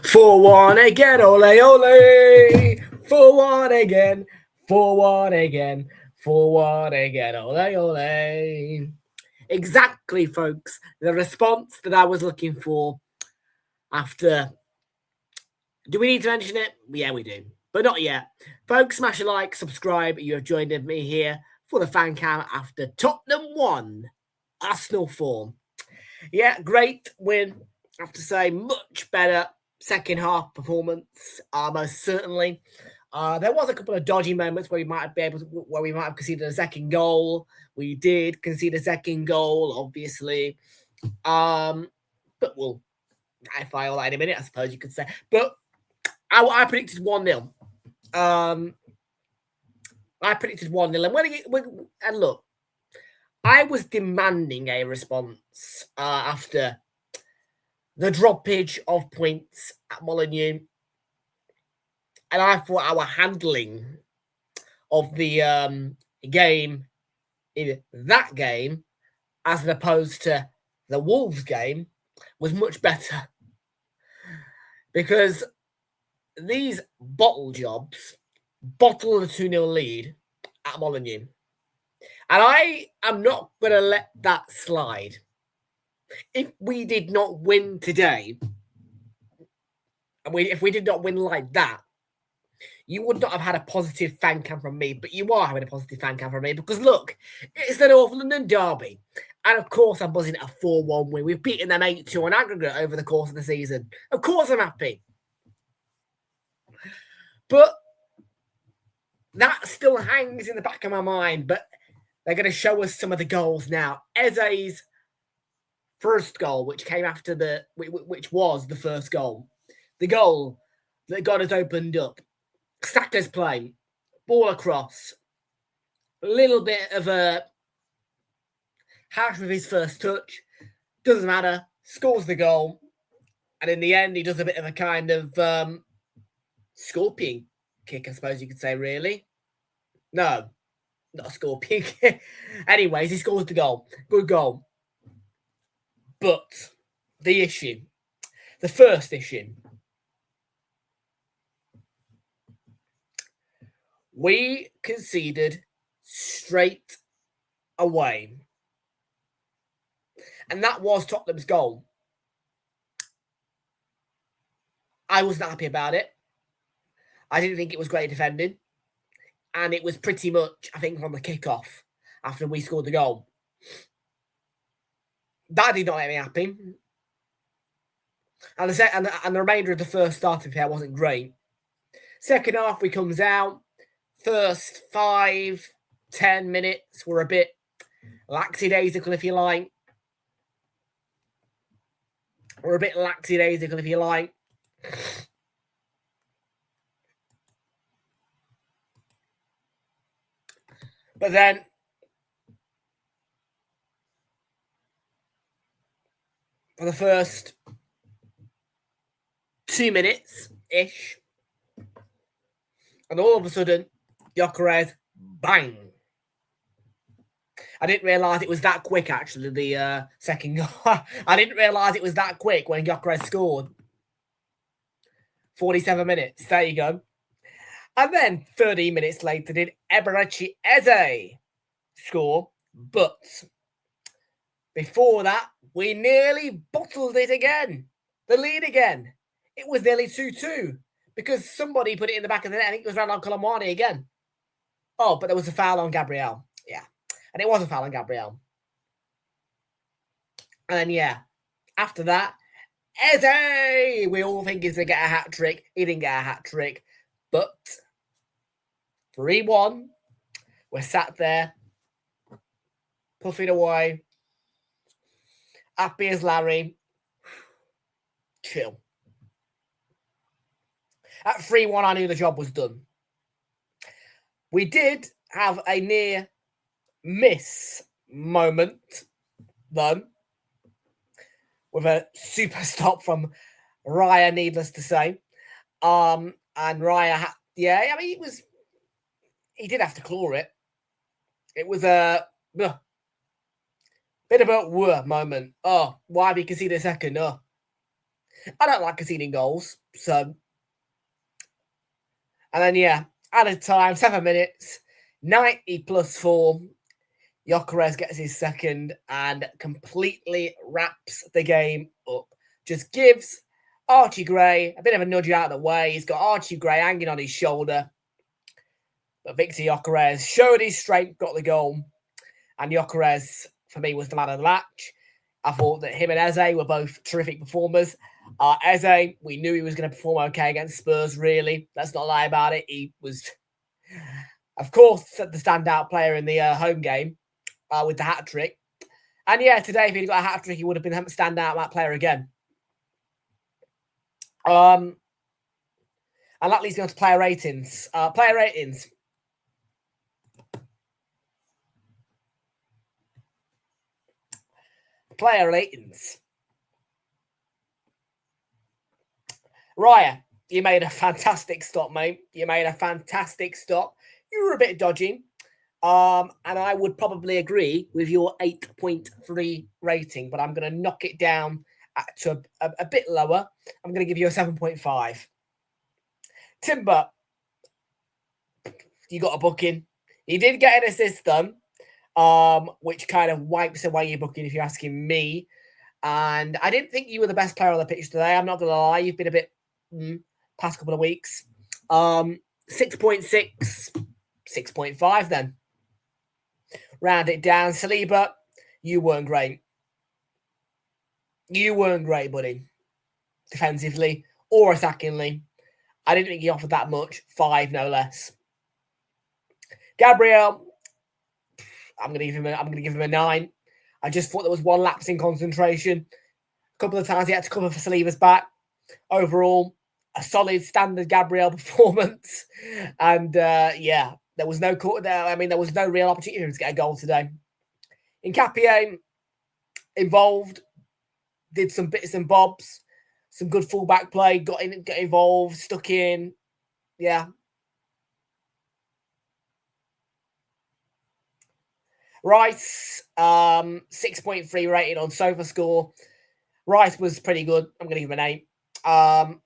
4-1 again, ole ole. 4-1 again. 4-1 again. 4-1 again, ole ole. Exactly, folks. The response that I was looking for after. Do we need to mention it? Yeah, we do. But not yet. Folks, smash a like, subscribe. You have joined me here for the Fancam after Tottenham 1, Arsenal 4. Yeah, great win. I have to say, much better second half performance, most certainly. There was a couple of dodgy moments where we might have conceded a second goal. We did concede a second goal, obviously. But we'll clarify all that in a minute, I suppose you could say. But I predicted 1-0. I predicted 1-0. And look, I was demanding a response after the droppage of points at Molineux. And I thought our handling of the game in that game, as opposed to the Wolves game, was much better. Because these bottle jobs bottle the 2-0 lead at Molineux. And I am not going to let that slide. If we did not win today, if we did not win like that, you would not have had a positive fan cam from me, but you are having a positive fan cam from me because, look, it's the North London derby. And, of course, I'm buzzing at a 4-1 win. We've beaten them 8-2 on aggregate over the course of the season. Of course I'm happy. But that still hangs in the back of my mind. But they're going to show us some of the goals now. Eze's first goal, which came after which was the first goal. The goal that got us opened up. Saka's play, ball across, a little bit of a harsh with his first touch, doesn't matter, scores the goal, and in the end he does a bit of a kind of scorpion kick, I suppose you could say, really. No, not a scorpion kick. Anyways, he scores the goal. Good goal. But the first issue, we conceded straight away. And that was Tottenham's goal. I wasn't happy about it. I didn't think it was great defending. And it was pretty much, I think, from the kickoff after we scored the goal. That did not make me happy. And the remainder of the first starting pair wasn't great. Second half, we comes out. First 5-10 minutes were a bit lackadaisical, if you like. But then for the first 2 minutes-ish, and all of a sudden, Gyökeres, bang. I didn't realise it was that quick, actually, the second goal. I didn't realise it was that quick when Gyökeres scored. 47 minutes, there you go. And then 30 minutes later did Eberechi Eze score. But before that, we nearly bottled it again. The lead again. It was nearly 2-2 because somebody put it in the back of the net. I think it was Randall Colomwani again. Oh, but there was a foul on Gabriel. Yeah. And it was a foul on Gabriel. And then, yeah, after that, Eze! We all think he's going to get a hat-trick. He didn't get a hat-trick. But 3-1. We're sat there, puffing away. Happy as Larry. Chill. At 3-1, I knew the job was done. We did have a near miss moment, though, with a super stop from Raya, needless to say. And Raya, he did have to claw it. It was a bit of a moment. Oh, why have you conceded a second? Oh, I don't like conceding goals, So, and then, yeah, added time, 7 minutes, 90 plus 4. Gyökeres gets his second and completely wraps the game up. Just gives Archie Gray a bit of a nudge out of the way. He's got Archie Gray hanging on his shoulder. But Victor Gyökeres showed his strength, got the goal. And Gyökeres, for me, was the man of the match. I thought that him and Eze were both terrific performers. Eze, we knew he was going to perform okay against Spurs, really. Let's not lie about it. He was, of course, the standout player in the home game with the hat-trick. And yeah, today, if he'd got a hat-trick, he would have been a standout player again. And that leads me on to player ratings. Player ratings. Raya, you made a fantastic stop, mate. You made a fantastic stop. You were a bit dodgy. And I would probably agree with your 8.3 rating, but I'm going to knock it down to a bit lower. I'm going to give you a 7.5. Timber, you got a booking. You did get an assist done, which kind of wipes away your booking if you're asking me. And I didn't think you were the best player on the pitch today. I'm not going to lie. You've been a bit past couple of weeks. 6.6, 6.5 then. Round it down. Saliba, you weren't great. You weren't great, buddy. Defensively or attackingly. I didn't think he offered that much. 5, no less. Gabriel, I'm gonna give him a 9. I just thought there was one lapse in concentration. A couple of times he had to cover for Saliba's back. Overall, a solid standard Gabriel performance. And yeah, there was no real opportunity for him to get a goal today. Nkapie involved, did some bits and bobs, some good fullback play, got involved, stuck in. Yeah. Rice, 6.3 rated on SofaScore. Rice was pretty good. I'm going to give him an 8.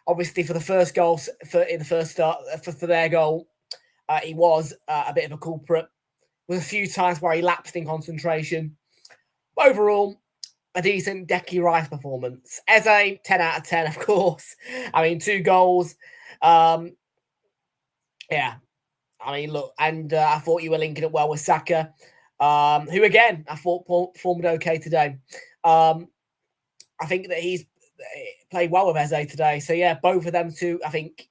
Obviously, for the first goal, for their goal, he was a bit of a culprit. There was a few times where he lapsed in concentration. Overall, a decent Decky Rice performance. Eze, 10 out of 10, of course. I mean, 2 goals. Yeah. I mean, look, and I thought you were linking it well with Saka, who, again, I thought performed okay today. I think that he's played well with Eze today. So, yeah, both of them two, I think,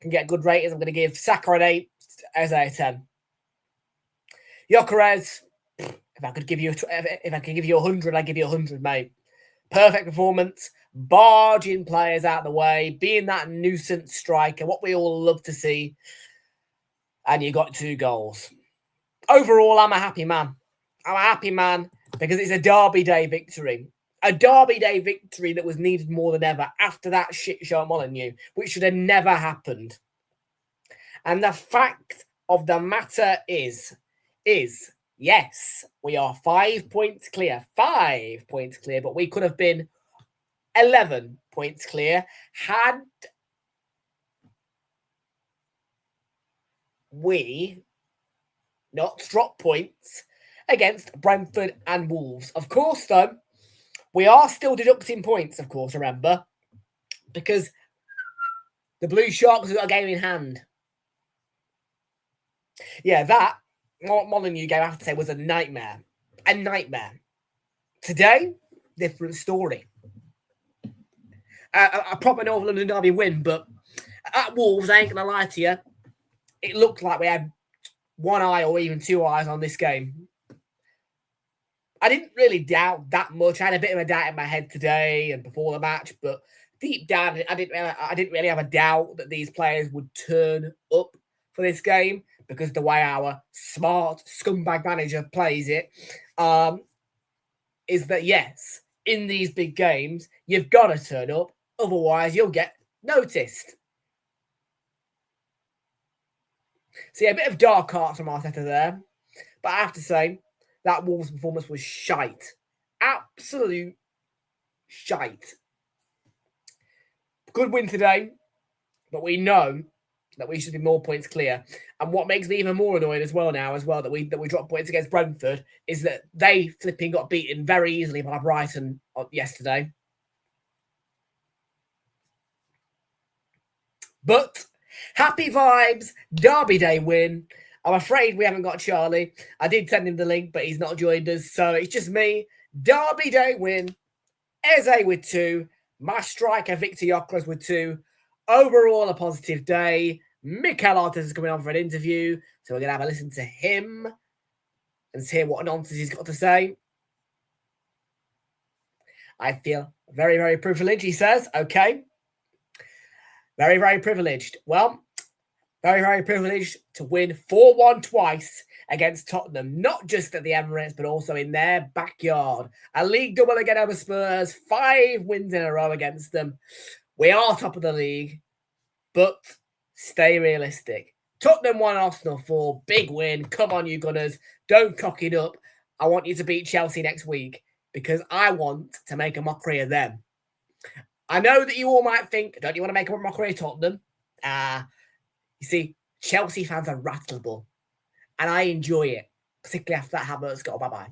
can get good ratings. I'm going to give Saka an 8, Eze a 10. Gyökeres, if I could give you 100, I'd give you 100, mate. Perfect performance, barging players out of the way, being that nuisance striker, what we all love to see. And you got 2 goals. Overall, I'm a happy man. I'm a happy man because it's a Derby Day victory. A Derby Day victory that was needed more than ever after that shit show at Molineux, which should have never happened. And the fact of the matter is, yes, we are 5 points clear. 5 points clear, but we could have been 11 points clear had we not drop points against Brentford and Wolves. Of course, though, we are still deducting points, of course, remember, because the Blue Sharks have got a game in hand. Yeah, that Molineux game, I have to say, was a nightmare. A nightmare. Today, different story. A proper North London derby win, but at Wolves, I ain't going to lie to you, it looked like we had one eye or even 2 eyes on this game. I didn't really doubt that much. I had a bit of a doubt in my head today and before the match, but deep down, I didn't really have a doubt that these players would turn up for this game because the way our smart scumbag manager plays it is that, yes, in these big games, you've got to turn up. Otherwise, you'll get noticed. See, a bit of dark arts from Arteta there. But I have to say, that Wolves performance was shite. Absolute shite. Good win today, but we know that we should be more points clear. And what makes me even more annoyed as well now, that we dropped points against Brentford, is that they flipping got beaten very easily by Brighton yesterday. But happy vibes, Derby Day win. I'm afraid we haven't got Charlie. I did send him the link, but he's not joined us, so it's just me. Derby Day win. Eze with 2. My striker, Victor Yokras, with 2. Overall, a positive day. Mikel Arteta is coming on for an interview, so we're going to have a listen to him and hear what nonsense he's got to say. I feel very, very privileged, he says. Okay. Very, very privileged. Well, very, very privileged to win 4-1 twice against Tottenham, not just at the Emirates, but also in their backyard. A league double again over Spurs, 5 wins in a row against them. We are top of the league, but stay realistic. Tottenham 1, Arsenal 4, big win. Come on, you Gunners. Don't cock it up. I want you to beat Chelsea next week because I want to make a mockery of them. I know that you all might think, don't you want to make a mockery of Tottenham? You see, Chelsea fans are rattleable, and I enjoy it, particularly after that Havertz got bye-bye.